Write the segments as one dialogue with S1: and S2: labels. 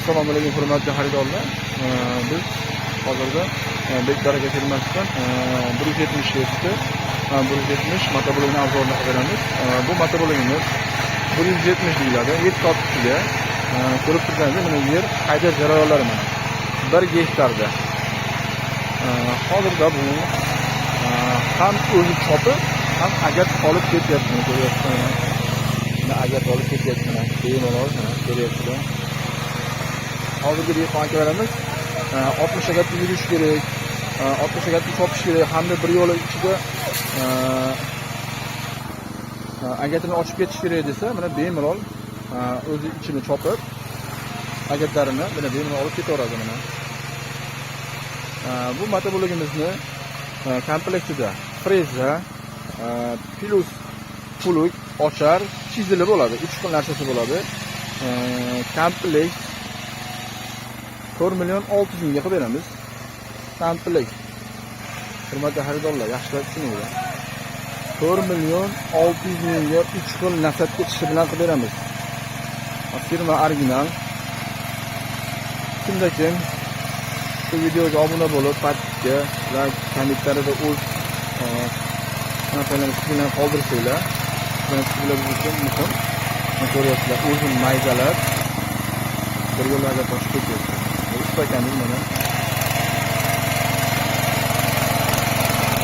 S1: Assalomu alaykum hurmatli xaridorlar. Biz hozirda Bek Baraka firmasidan 170 testi 170 motoblogni obzorlab beramiz. Bu motoblogimiz 170 deyiladi. 7 soat ichida ko'rib turganingiz mana yer haydash jarayonlari mana 1 gektarda. Hozirda bu ham o'zi chopib, ham agat olib ketyapti, ko'ryapsizlar. Agat olib ketyapti, bemalol ko'ryapsizlar. Hozirgi dehqon akalarimiz 60 agatda yurish kerak, 60 agatda chopish kerak hamda bir yo'l ichida agatini ochib ketish kerak desa, mana bemalol o'zi ichini chopib, agatlarini mana bemalol olib ketaveradi mana. Bu motoblogimizni komplektida freza, plus puluk, ochar, chizili bo'ladi. 3 xil narsasi bo'ladi. Komplekt 4 million 600 mingga qilib beramiz. Komplekt. Hurmatli xaridorlar, yaxshilab tushuninglar. 4 million 600 mingga 3 xil nasabga chishi bilan qilib beramiz. Firma original. Kimda kim bu videoga obuna bo'lib, pastga va kommentariyada o'z narsalaringizni bilan qoldirsanglar, sizlar uchun muhim. Ko'ryapsizlar, o'zim maydalar bir yo'llarga toshib ketyapti. Ustakaning mana.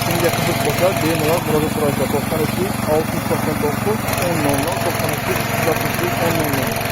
S1: Kimga qiziq bo'lsa, bemalol murojaat qilinglar. 93 699 10 00 93 363 10 00